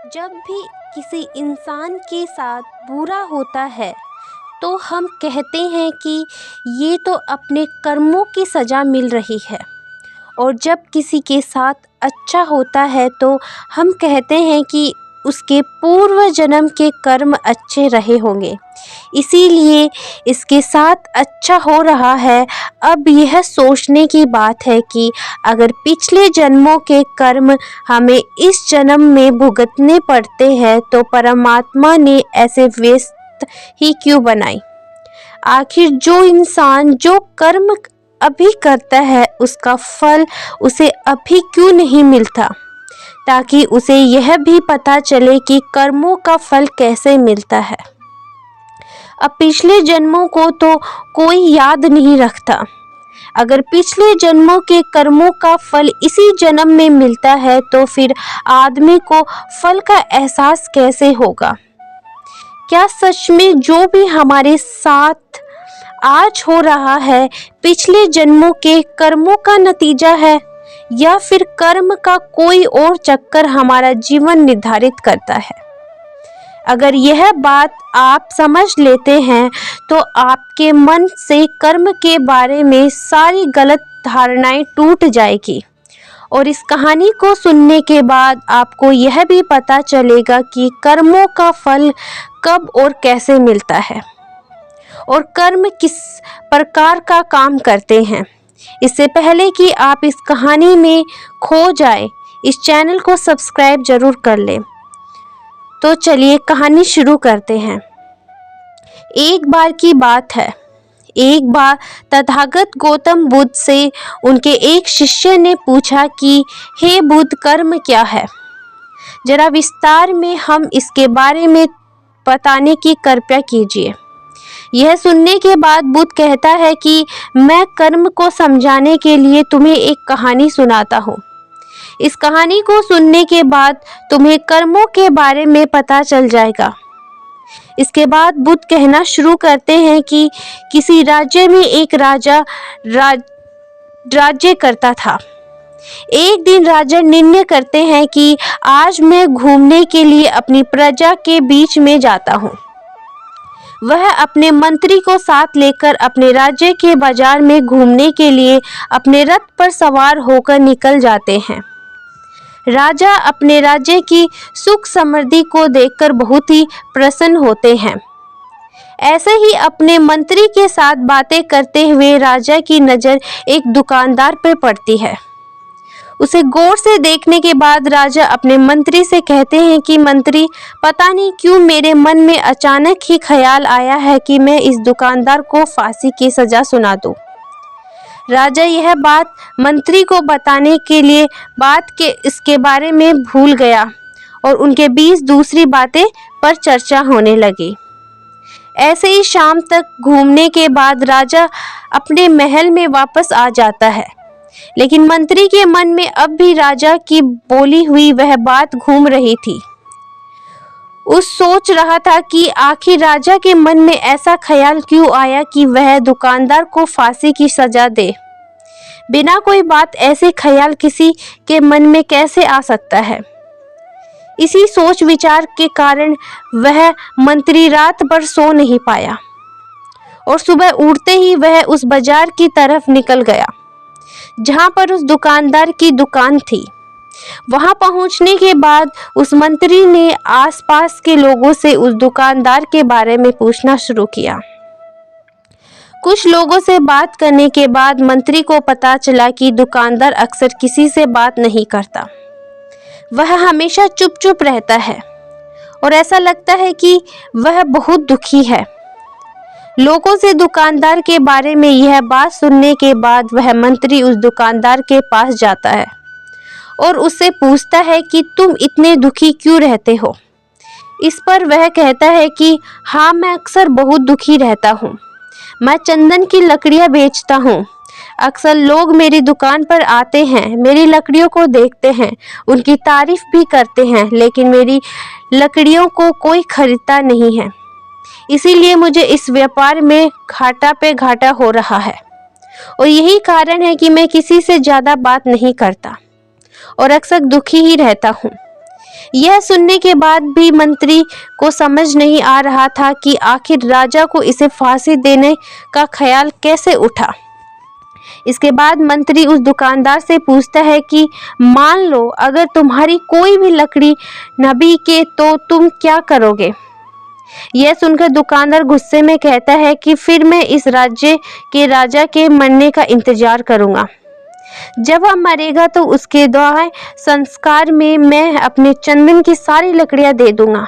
जब भी किसी इंसान के साथ बुरा होता है तो हम कहते हैं कि ये तो अपने कर्मों की सज़ा मिल रही है, और जब किसी के साथ अच्छा होता है तो हम कहते हैं कि उसके पूर्व जन्म के कर्म अच्छे रहे होंगे, इसीलिए इसके साथ अच्छा हो रहा है। अब यह सोचने की बात है कि अगर पिछले जन्मों के कर्म हमें इस जन्म में भुगतने पड़ते हैं तो परमात्मा ने ऐसे व्यस्त ही क्यों बनाई। आखिर जो इंसान जो कर्म अभी करता है उसका फल उसे अभी क्यों नहीं मिलता, ताकि उसे यह भी पता चले कि कर्मों का फल कैसे मिलता है। अब पिछले जन्मों को तो कोई याद नहीं रखता। अगर पिछले जन्मों के कर्मों का फल इसी जन्म में मिलता है तो फिर आदमी को फल का एहसास कैसे होगा। क्या सच में जो भी हमारे साथ आज हो रहा है पिछले जन्मों के कर्मों का नतीजा है, या फिर कर्म का कोई और चक्कर हमारा जीवन निर्धारित करता है। अगर यह बात आप समझ लेते हैं तो आपके मन से कर्म के बारे में सारी गलत धारणाएं टूट जाएगी, और इस कहानी को सुनने के बाद आपको यह भी पता चलेगा कि कर्मों का फल कब और कैसे मिलता है, और कर्म किस प्रकार का काम करते हैं। इससे पहले कि आप इस कहानी में खो जाए, इस चैनल को सब्सक्राइब जरूर कर लें। तो चलिए कहानी शुरू करते हैं। एक बार की बात है, एक बार तथागत गौतम बुद्ध से उनके एक शिष्य ने पूछा कि हे बुद्ध, कर्म क्या है? जरा विस्तार में हम इसके बारे में बताने की कृपा कीजिए। यह सुनने के बाद बुद्ध कहता है कि मैं कर्म को समझाने के लिए तुम्हें एक कहानी सुनाता हूँ। इस कहानी को सुनने के बाद तुम्हें कर्मों के बारे में पता चल जाएगा। इसके बाद बुद्ध कहना शुरू करते हैं कि किसी राज्य में एक राजा राज्य करता था। एक दिन राजा निर्णय करते हैं कि आज मैं घूमने के लिए अपनी प्रजा के बीच में जाता हूँ। वह अपने मंत्री को साथ लेकर अपने राज्य के बाजार में घूमने के लिए अपने रथ पर सवार होकर निकल जाते हैं। राजा अपने राज्य की सुख समृद्धि को देखकर बहुत ही प्रसन्न होते हैं। ऐसे ही अपने मंत्री के साथ बातें करते हुए राजा की नज़र एक दुकानदार पर पड़ती है। उसे गौर से देखने के बाद राजा अपने मंत्री से कहते हैं कि मंत्री, पता नहीं क्यों मेरे मन में अचानक ही ख्याल आया है कि मैं इस दुकानदार को फांसी की सज़ा सुना दूं। राजा यह बात मंत्री को बताने के लिए बात के इसके बारे में भूल गया, और उनके बीच दूसरी बातें पर चर्चा होने लगी। ऐसे ही शाम तक घूमने के बाद राजा अपने महल में वापस आ जाता है, लेकिन मंत्री के मन में अब भी राजा की बोली हुई वह बात घूम रही थी। उस सोच रहा था कि आखिर राजा के मन में ऐसा ख्याल क्यों आया कि वह दुकानदार को फांसी की सजा दे। बिना कोई बात ऐसे ख्याल किसी के मन में कैसे आ सकता है। इसी सोच विचार के कारण वह मंत्री रात भर सो नहीं पाया, और सुबह उठते ही वह उस बाजार की तरफ निकल गया जहां पर उस दुकानदार की दुकान थी। वहां पहुंचने के बाद उस मंत्री ने आसपास के लोगों से उस दुकानदार के बारे में पूछना शुरू किया। कुछ लोगों से बात करने के बाद मंत्री को पता चला कि दुकानदार अक्सर किसी से बात नहीं करता। वह हमेशा चुप चुप रहता है, और ऐसा लगता है कि वह बहुत दुखी है। लोगों से दुकानदार के बारे में यह बात सुनने के बाद वह मंत्री उस दुकानदार के पास जाता है और उससे पूछता है कि तुम इतने दुखी क्यों रहते हो। इस पर वह कहता है कि हाँ, मैं अक्सर बहुत दुखी रहता हूँ। मैं चंदन की लकड़ियाँ बेचता हूँ। अक्सर लोग मेरी दुकान पर आते हैं, मेरी लकड़ियों को देखते हैं, उनकी तारीफ भी करते हैं, लेकिन मेरी लकड़ियों को कोई खरीदता नहीं है। इसीलिए मुझे इस व्यापार में घाटा पे घाटा हो रहा है, और यही कारण है कि मैं किसी से ज़्यादा बात नहीं करता और अक्सर दुखी ही रहता हूँ। यह सुनने के बाद भी मंत्री को समझ नहीं आ रहा था कि आखिर राजा को इसे फांसी देने का ख्याल कैसे उठा। इसके बाद मंत्री उस दुकानदार से पूछता है कि मान लो अगर तुम्हारी कोई भी लकड़ी न बिके तो तुम क्या करोगे। यह सुनकर दुकानदार गुस्से में कहता है कि फिर मैं इस राज्य के राजा के मरने का इंतजार करूंगा। जब वह मरेगा तो उसके द्वारा संस्कार में मैं अपने चंदन की सारी लकड़ियां दे दूंगा,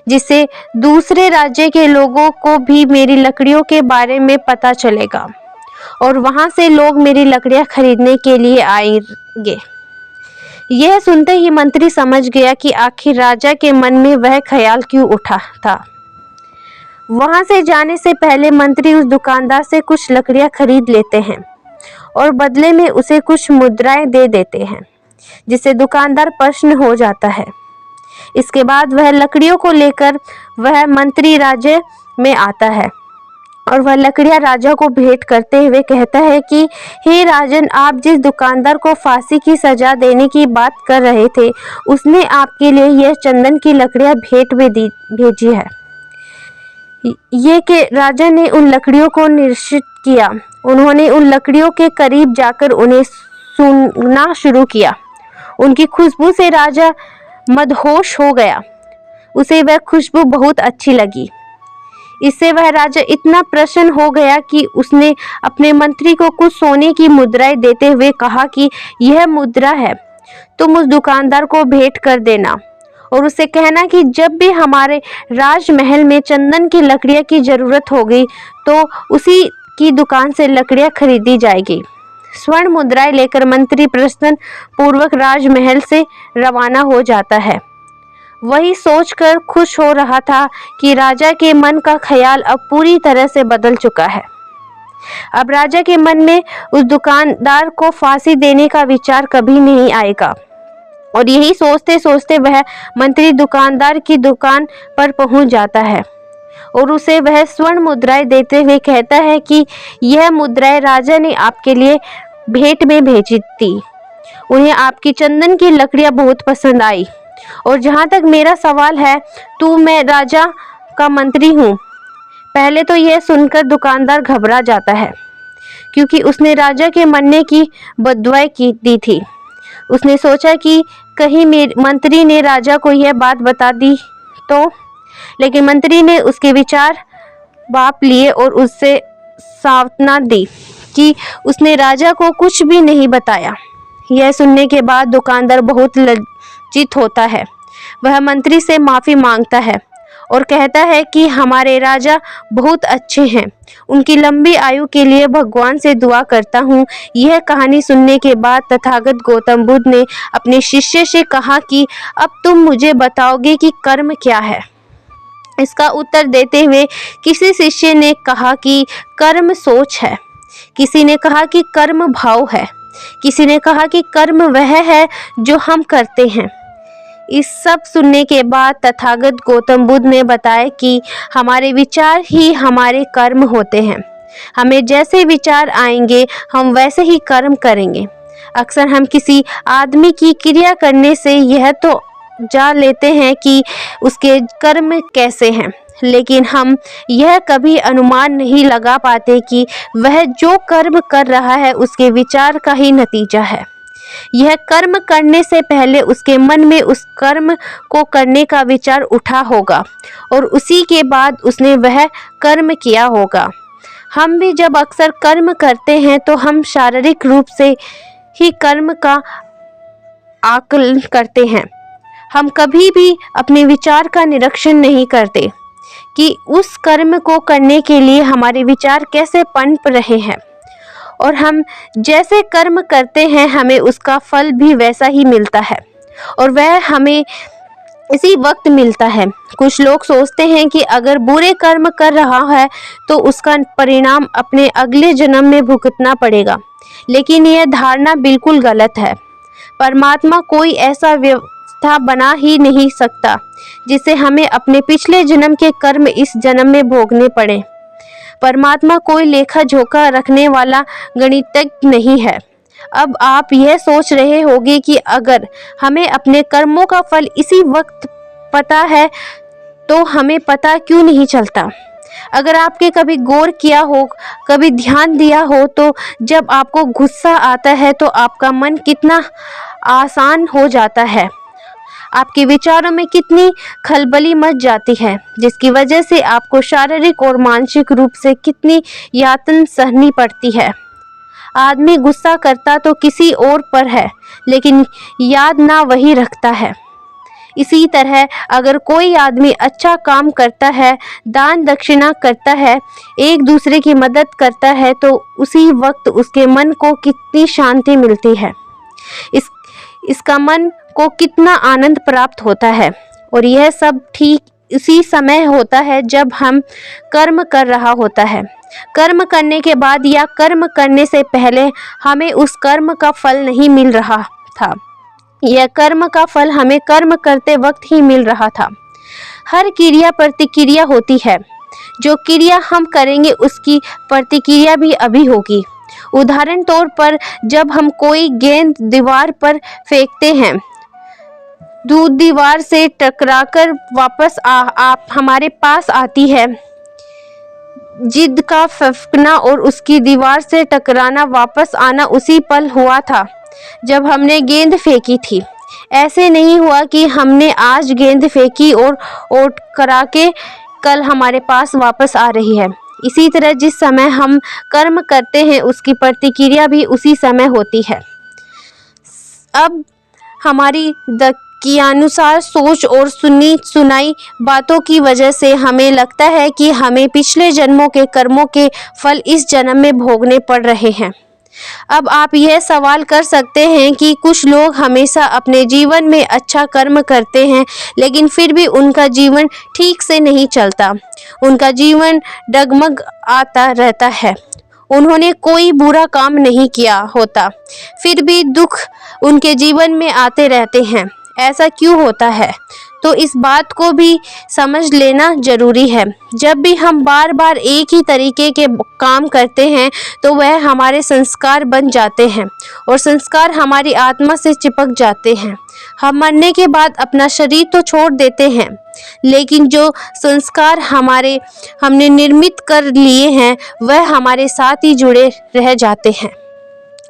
जिससे दूसरे राज्य के लोगों को भी मेरी लकड़ियों के बारे में पता चलेगा और वहां से लोग मेरी लकड़ियां खरीदने के लिए आएंगे। यह सुनते ही मंत्री समझ गया कि आखिर राजा के मन में वह ख्याल क्यों उठा था। वहां से जाने से पहले मंत्री उस दुकानदार से कुछ लकड़ियां खरीद लेते हैं और बदले में उसे कुछ मुद्राएं दे देते हैं, जिससे दुकानदार प्रसन्न हो जाता है। इसके बाद वह लकड़ियों को लेकर वह मंत्री राज्य में आता है और वह लकड़ियां राजा को भेंट करते हुए कहता है कि हे राजन, आप जिस दुकानदार को फांसी की सजा देने की बात कर रहे थे उसने आपके लिए यह चंदन की लकड़ियां भेंट में भेजी है। ये कि राजा ने उन लकड़ियों को निरीक्षित किया। उन्होंने उन लकड़ियों के करीब जाकर उन्हें सूंघना शुरू किया। उनकी खुशबू से राजा मदहोश हो गया। उसे वह खुशबू बहुत अच्छी लगी। इससे वह राजा इतना प्रसन्न हो गया कि उसने अपने मंत्री को कुछ सोने की मुद्राएं देते हुए कहा कि यह मुद्रा है, तुम उस दुकानदार को भेंट कर देना और उससे कहना कि जब भी हमारे राजमहल में चंदन की लकड़ियां की जरूरत होगी तो उसी की दुकान से लकड़ियां खरीदी जाएगी। स्वर्ण मुद्राएं लेकर मंत्री प्रसन्न पूर्वक राजमहल से रवाना हो जाता है। वही सोचकर खुश हो रहा था कि राजा के मन का ख्याल अब पूरी तरह से बदल चुका है। अब राजा के मन में उस दुकानदार को फांसी देने का विचार कभी नहीं आएगा। और यही सोचते सोचते वह मंत्री दुकानदार की दुकान पर पहुंच जाता है और उसे वह स्वर्ण मुद्राएं देते हुए कहता है कि यह मुद्राएं राजा ने आपके लिए भेंट में भेजी थी। उन्हें आपकी चंदन की लकड़ियां बहुत पसंद आई और जहां तक मेरा सवाल है तो मैं राजा का मंत्री हूँ। पहले तो यह सुनकर दुकानदार घबरा जाता है क्योंकि उसने राजा के मरने की बद्दुआ दी थी। उसने सोचा कि कहीं मंत्री ने राजा को यह बात बता दी तो, लेकिन मंत्री ने उसके विचार बाप लिए और उससे सांत्वना दी कि उसने राजा को कुछ भी नहीं बताया। यह सुनने के बाद दुकानदार बहुत लज्जित होता है। वह मंत्री से माफ़ी मांगता है और कहता है कि हमारे राजा बहुत अच्छे हैं, उनकी लंबी आयु के लिए भगवान से दुआ करता हूँ। यह कहानी सुनने के बाद तथागत गौतम बुद्ध ने अपने शिष्य से कहा कि अब तुम मुझे बताओगे कि कर्म क्या है। इसका उत्तर देते हुए किसी शिष्य ने कहा कि कर्म सोच है, किसी ने कहा कि कर्म भाव है, किसी ने कहा कि कर्म वह है जो हम करते हैं। इस सब सुनने के बाद तथागत गौतम बुद्ध ने बताया कि हमारे विचार ही हमारे कर्म होते हैं। हमें जैसे विचार आएंगे हम वैसे ही कर्म करेंगे। अक्सर हम किसी आदमी की क्रिया करने से यह तो जान लेते हैं कि उसके कर्म कैसे हैं, लेकिन हम यह कभी अनुमान नहीं लगा पाते कि वह जो कर्म कर रहा है उसके विचार का ही नतीजा है। यह कर्म करने से पहले उसके मन में उस कर्म को करने का विचार उठा होगा और उसी के बाद उसने वह कर्म किया होगा। हम भी जब अक्सर कर्म करते हैं तो हम शारीरिक रूप से ही कर्म का आकलन करते हैं। हम कभी भी अपने विचार का निरीक्षण नहीं करते कि उस कर्म को करने के लिए हमारे विचार कैसे पनप रहे हैं, और हम जैसे कर्म करते हैं हमें उसका फल भी वैसा ही मिलता है और वह हमें इसी वक्त मिलता है। कुछ लोग सोचते हैं कि अगर बुरे कर्म कर रहा है तो उसका परिणाम अपने अगले जन्म में भुगतना पड़ेगा, लेकिन यह धारणा बिल्कुल गलत है। परमात्मा कोई ऐसा व्यवस्था बना ही नहीं सकता जिससे हमें अपने पिछले जन्म के कर्म इस जन्म में भोगने पड़े। परमात्मा कोई लेखा जोखा रखने वाला गणितज्ञ नहीं है। अब आप यह सोच रहे होंगे कि अगर हमें अपने कर्मों का फल इसी वक्त पता है तो हमें पता क्यों नहीं चलता। अगर आपके कभी गौर किया हो, कभी ध्यान दिया हो तो जब आपको गुस्सा आता है तो आपका मन कितना आसान हो जाता है, आपके विचारों में कितनी खलबली मच जाती है, जिसकी वजह से आपको शारीरिक और मानसिक रूप से कितनी यातना सहनी पड़ती है। आदमी गुस्सा करता तो किसी और पर है, लेकिन याद ना वही रखता है। इसी तरह अगर कोई आदमी अच्छा काम करता है, दान दक्षिणा करता है, एक दूसरे की मदद करता है तो उसी वक्त उसके मन को कितनी शांति मिलती है, इसका मन को कितना आनंद प्राप्त होता है। और यह सब ठीक उसी समय होता है जब हम कर्म कर रहा होता है। कर्म करने के बाद या कर्म करने से पहले हमें उस कर्म का फल नहीं मिल रहा था, यह कर्म का फल हमें कर्म करते वक्त ही मिल रहा था। हर क्रिया प्रतिक्रिया होती है, जो क्रिया हम करेंगे उसकी प्रतिक्रिया भी अभी होगी। उदाहरण तौर पर जब हम कोई गेंद दीवार पर फेंकते हैं, दूध दीवार से टकराकर वापस आप हमारे पास आती है। जिद का फेंकना और उसकी दीवार से टकराना वापस आना उसी पल हुआ था जब हमने गेंद फेंकी थी। ऐसे नहीं हुआ कि हमने आज गेंद फेंकी और करा के कल हमारे पास वापस आ रही है। इसी तरह जिस समय हम कर्म करते हैं उसकी प्रतिक्रिया भी उसी समय होती है। अब हमारी के अनुसार सोच और सुनी सुनाई बातों की वजह से हमें लगता है कि हमें पिछले जन्मों के कर्मों के फल इस जन्म में भोगने पड़ रहे हैं। अब आप यह सवाल कर सकते हैं कि कुछ लोग हमेशा अपने जीवन में अच्छा कर्म करते हैं लेकिन फिर भी उनका जीवन ठीक से नहीं चलता, उनका जीवन डगमग आता रहता है। उन्होंने कोई बुरा काम नहीं किया होता, फिर भी दुख उनके जीवन में आते रहते हैं। ऐसा क्यों होता है? तो इस बात को भी समझ लेना जरूरी है। जब भी हम बार बार एक ही तरीके के काम करते हैं तो वह हमारे संस्कार बन जाते हैं और संस्कार हमारी आत्मा से चिपक जाते हैं। हम मरने के बाद अपना शरीर तो छोड़ देते हैं, लेकिन जो संस्कार हमने निर्मित कर लिए हैं वह हमारे साथ ही जुड़े रह जाते हैं।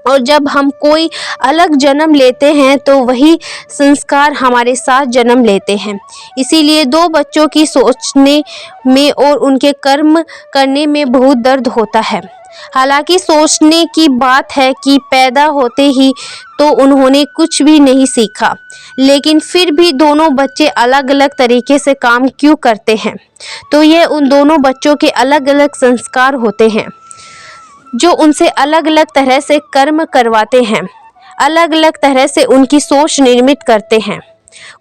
और जब हम कोई अलग जन्म लेते हैं तो वही संस्कार हमारे साथ जन्म लेते हैं। इसीलिए दो बच्चों की सोचने में और उनके कर्म करने में बहुत दर्द होता है। हालांकि सोचने की बात है कि पैदा होते ही तो उन्होंने कुछ भी नहीं सीखा, लेकिन फिर भी दोनों बच्चे अलग अलग तरीके से काम क्यों करते हैं? तो यह उन दोनों बच्चों के अलग अलग संस्कार होते हैं जो उनसे अलग अलग तरह से कर्म करवाते हैं, अलग अलग तरह से उनकी सोच निर्मित करते हैं।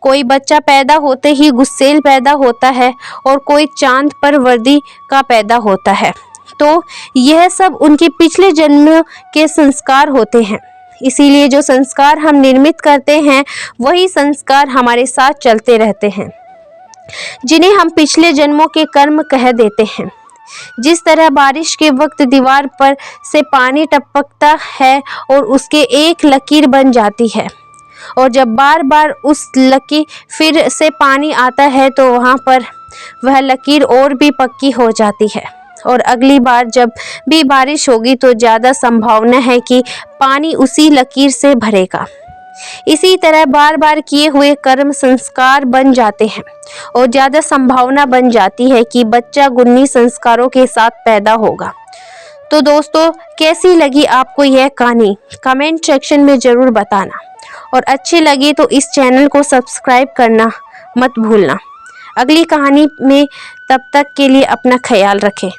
कोई बच्चा पैदा होते ही गुस्सेल पैदा होता है और कोई चांद पर वर्दी का पैदा होता है। तो यह सब उनके पिछले जन्मों के संस्कार होते हैं। इसीलिए जो संस्कार हम निर्मित करते हैं वही संस्कार हमारे साथ चलते रहते हैं, जिन्हें हम पिछले जन्मों के कर्म कह देते हैं। जिस तरह बारिश के वक्त दीवार पर से पानी टपकता है और उसके एक लकीर बन जाती है, और जब बार बार उस लकीर फिर से पानी आता है तो वहाँ पर वह लकीर और भी पक्की हो जाती है, और अगली बार जब भी बारिश होगी तो ज़्यादा संभावना है कि पानी उसी लकीर से भरेगा। इसी तरह बार बार किए हुए कर्म संस्कार बन जाते हैं और ज़्यादा संभावना बन जाती है कि बच्चा गुणी संस्कारों के साथ पैदा होगा। तो दोस्तों, कैसी लगी आपको यह कहानी कमेंट सेक्शन में ज़रूर बताना, और अच्छी लगी तो इस चैनल को सब्सक्राइब करना मत भूलना। अगली कहानी में तब तक के लिए अपना ख्याल रखें।